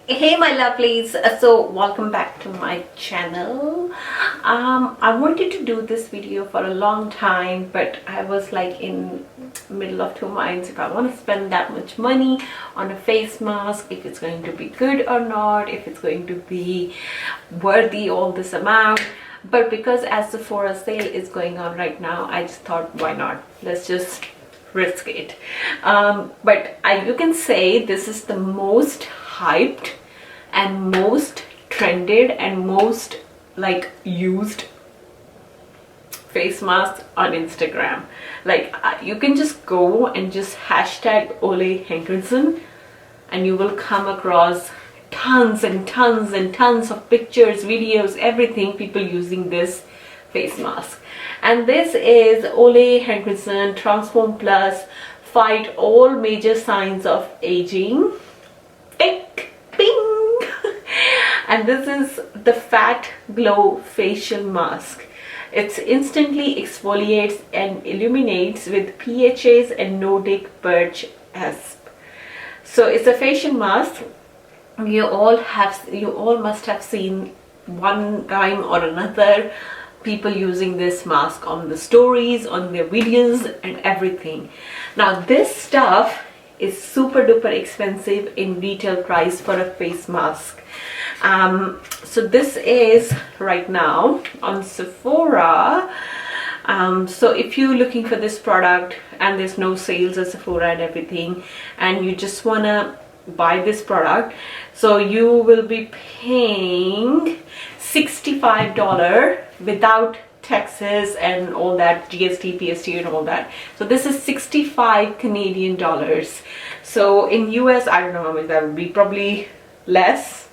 Hey my lovelies, so welcome back to my channel. I wanted to do this video for a long time, but I was like in middle of two minds if I want to spend that much money on a face mask, if it's going to be good or not, if it's going to be worthy all this amount. But because as the Sephora sale is going on right now, I just thought, why not, let's just risk it. But you can say this is the most hyped and most trended and most like used face mask on Instagram. Like you can just go and just hashtag Ole Henriksen and you will come across tons and tons and tons of pictures, videos, everything, people using this face mask. And this is Ole Henriksen Transform Plus, fight all major signs of aging. Tick, bing. And this is the Phat Glow facial mask. It instantly exfoliates and illuminates with PHAs and Nordic birch asp. So it's a facial mask. You all must have seen one time or another people using this mask on the stories, on their videos and everything. Now this stuff is super duper expensive in retail price for a face mask. So this is right now on Sephora. So if you're looking for this product and there's no sales at Sephora and everything, and you just wanna buy this product, so you will be paying $65 without taxes and all that, GST, PST and all that. So this is 65 Canadian dollars. So in US, I don't know how much that would be, probably less.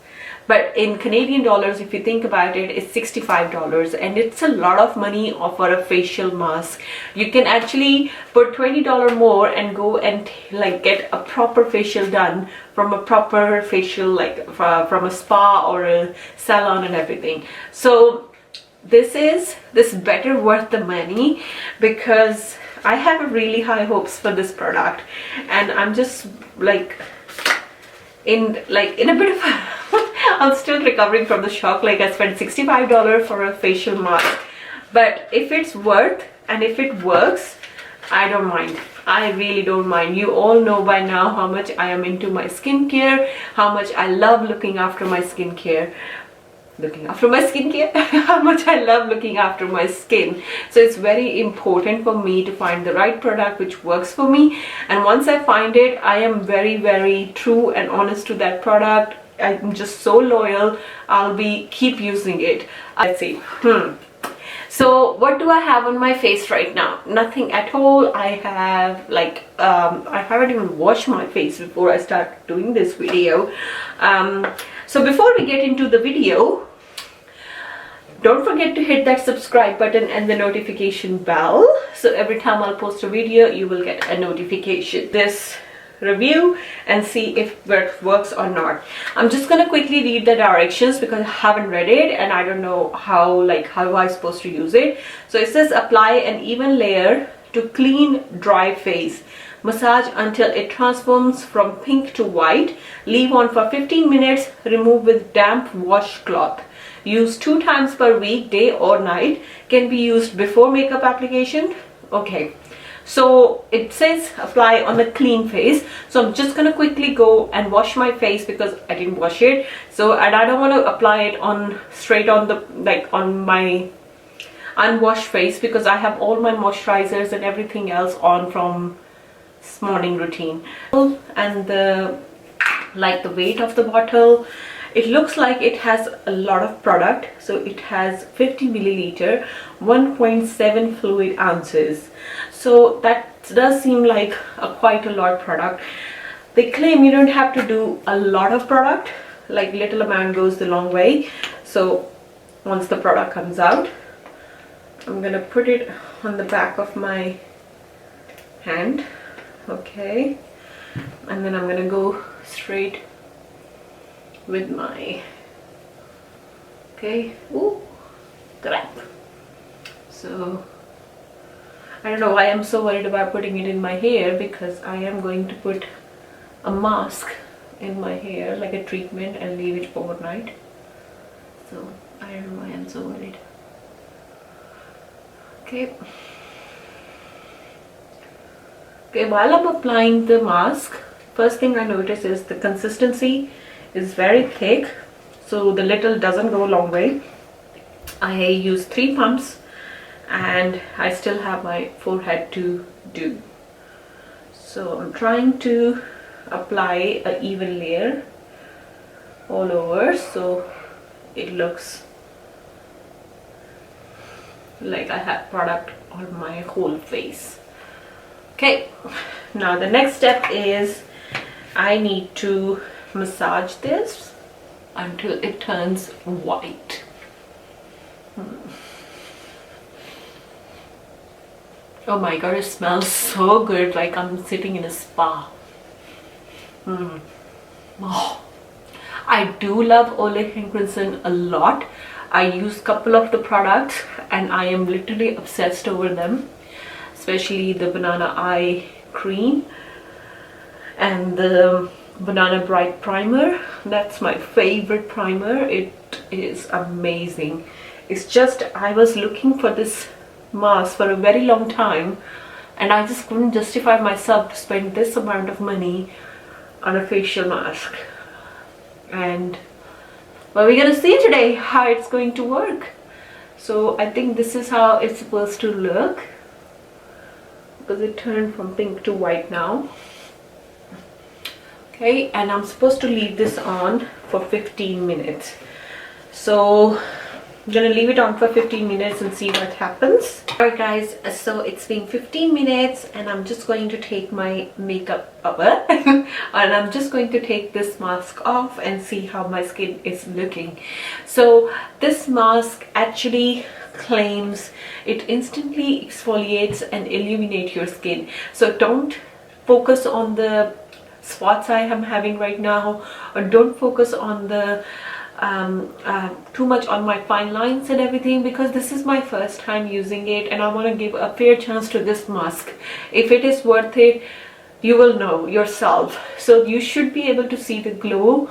But in Canadian dollars, if you think about it, it's $65 and it's a lot of money for a facial mask. You can actually put $20 more and go and like get a proper facial done from a proper facial, like from a spa or a salon and everything. So this better worth the money, because I have really high hopes for this product, and I'm just like in a bit of a I'm still recovering from the shock. Like I spent $65 for a facial mask, but if it's worth and if it works, I don't mind. I really don't mind. You all know by now how much I am into my skincare, how much I love looking after my skincare. How much I love looking after my skin. So it's very important for me to find the right product which works for me, and once I find it, I am very, very true and honest to that product. I'm just so loyal. I'll keep using it. Let's see. So what do I have on my face right now? Nothing at all. I have like I haven't even washed my face before I start doing this video. So before we get into the video, don't forget to hit that subscribe button and the notification bell, so every time I'll post a video you will get a notification. This review and see if it works or not. I'm just gonna quickly read the directions because I haven't read it and I don't know how I'm supposed to use it. So it says apply an even layer to clean dry face. Massage until it transforms from pink to white. Leave on for 15 minutes. Remove with damp washcloth. Use 2 times per week, day or night. Can be used before makeup application. Okay. So it says apply on the clean face. So I'm just gonna quickly go and wash my face because I didn't wash it. So and I don't want to apply it on straight on the on my unwashed face, because I have all my moisturizers and everything else on from this morning routine. And the weight of the bottle, it looks like it has a lot of product. So it has 50 milliliter, 1.7 fluid ounces. So that does seem like quite a lot of product. They claim you don't have to do a lot of product, like little amount goes the long way. So once the product comes out, I'm gonna put it on the back of my hand. Okay, and then I'm gonna go straight with my ooh, crap. So I don't know why I'm so worried about putting it in my hair, because I am going to put a mask in my hair, like a treatment, and leave it overnight. So I don't know why I'm so worried. Okay. Okay, while I'm applying the mask, first thing I notice is the consistency is very thick, so the little doesn't go a long way. I use 3 pumps and I still have my forehead to do. So I'm trying to apply an even layer all over so it looks like I have product on my whole face. Okay, now the next step is I need to massage this until it turns white. Oh my god, it smells so good, like I'm sitting in a spa. Oh. I do love Ole Henriksen a lot. I use a couple of the products and I am literally obsessed over them, especially the banana eye cream and the banana bright primer. That's my favorite primer. It is amazing. It's just I was looking for this mask for a very long time and I just couldn't justify myself to spend this amount of money on a facial mask. And well, we're gonna see today how it's going to work. So I think this is how it's supposed to look, because it turned from pink to white now. Okay, and I'm supposed to leave this on for 15 minutes. So I'm gonna leave it on for 15 minutes and see what happens. Alright guys, so it's been 15 minutes and I'm just going to take my makeup over and I'm just going to take this mask off and see how my skin is looking. So this mask actually claims it instantly exfoliates and illuminates your skin. So don't focus on the spots I am having right now, or don't focus on the too much on my fine lines and everything, because this is my first time using it and I want to give a fair chance to this mask. If it is worth it, you will know yourself. So you should be able to see the glow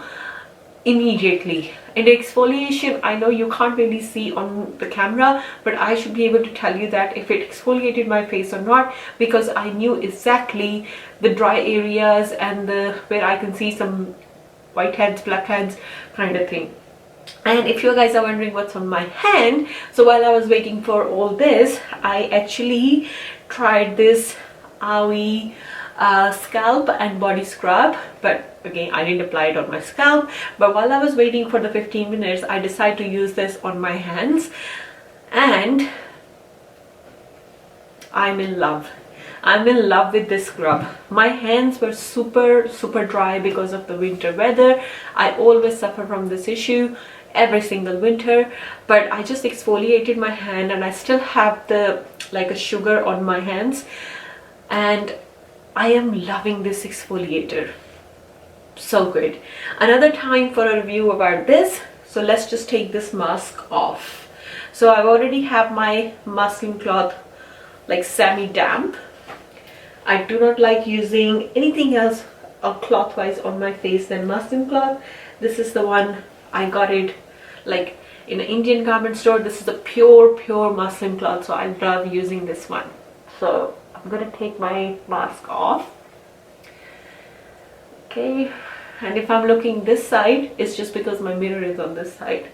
immediately. And the exfoliation, I know you can't really see on the camera, but I should be able to tell you that if it exfoliated my face or not, because I knew exactly the dry areas and the where I can see some whiteheads, blackheads kind of thing. And if you guys are wondering what's on my hand, so while I was waiting for all this, I actually tried this Aoi scalp and body scrub, but again I didn't apply it on my scalp. But while I was waiting for the 15 minutes, I decided to use this on my hands and I'm in love. I'm in love with this scrub. My hands were super dry because of the winter weather. I always suffer from this issue every single winter, but I just exfoliated my hand and I still have the like a sugar on my hands, and I am loving this exfoliator. So good. Another time for a review about this. So let's just take this mask off. So I already have my muslin cloth like semi-damp. I do not like using anything else cloth wise on my face than muslin cloth. This is the one I got it like in an Indian garment store. This is a pure muslin cloth, so I love using this one. So I'm gonna take my mask off. Okay, and if I'm looking this side, it's just because my mirror is on this side.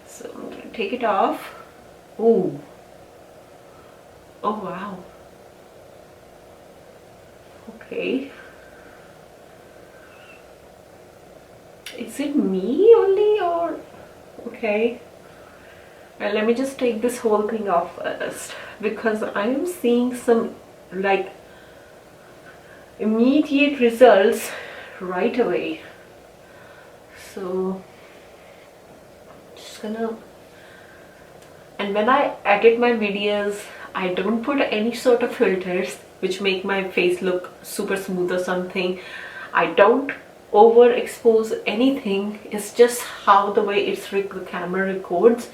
So I'm gonna take it off. Oh wow. Okay, is it me only, or okay? Well, let me just take this whole thing off first, because I am seeing some like immediate results right away. So just gonna, and when I edit my videos, I don't put any sort of filters which make my face look super smooth or something. I don't overexpose anything. It's just how the way the camera records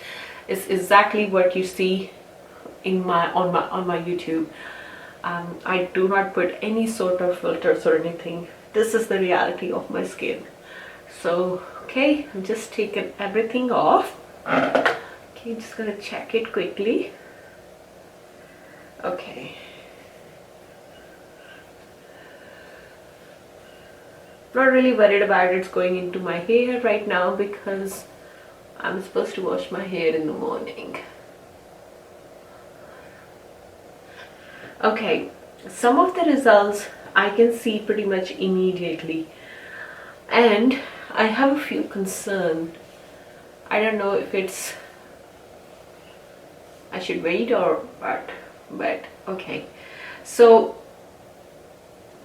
is exactly what you see in on my YouTube. I do not put any sort of filters or anything. this is the reality of my skin. So okay, I'm just taking everything off. Okay, just gonna check it quickly. Okay, not really worried about it's going into my hair right now because I'm supposed to wash my hair in the morning. Okay, some of the results I can see pretty much immediately, and I have a few concerns. I don't know if it's I should wait or what, but okay. So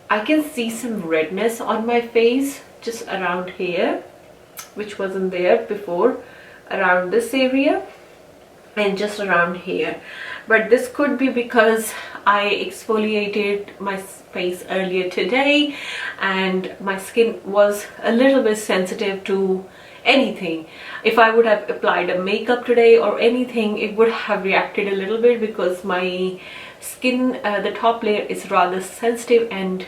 I can see some redness on my face just around here, which wasn't there before, around this area and just around here. But this could be because I exfoliated my face earlier today and my skin was a little bit sensitive to anything. If I would have applied a makeup today or anything, it would have reacted a little bit because my skin, the top layer is rather sensitive and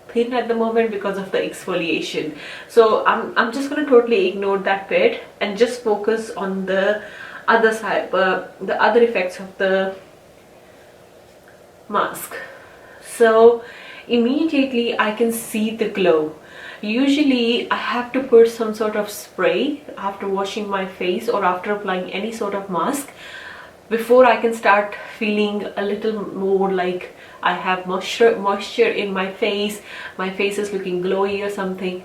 thin at the moment because of the exfoliation. So I'm just going to totally ignore that bit and just focus on the other side, the other effects of the mask. So immediately I can see the glow. Usually I have to put some sort of spray after washing my face or after applying any sort of mask before I can start feeling a little more like I have moisture in my face is looking glowy or something.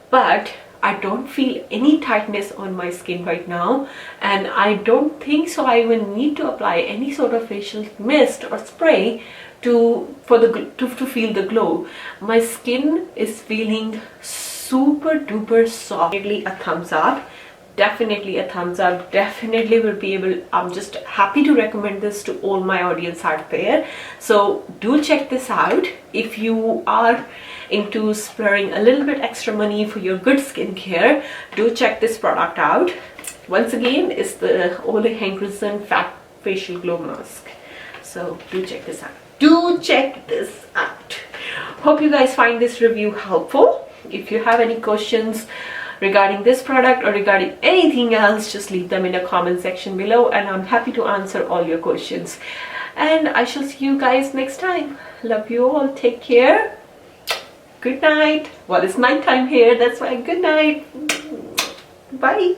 But I don't feel any tightness on my skin right now, and I don't think so I will need to apply any sort of facial mist or spray to feel the glow. My skin is feeling super duper soft. Definitely a thumbs up. Definitely a thumbs up. Definitely will be able, I'm just happy to recommend this to all my audience out there. So do check this out if you are into sparing a little bit extra money for your good skincare. Do check this product out. Once again, it's the Ole Henriksen Phat facial glow mask. So do check this out. Do check this out. Hope you guys find this review helpful. If you have any questions regarding this product or regarding anything else, just leave them in the comment section below and I'm happy to answer all your questions. And I shall see you guys next time. Love you all. Take care. Good night. Well, it's nighttime here, that's why good night. Bye.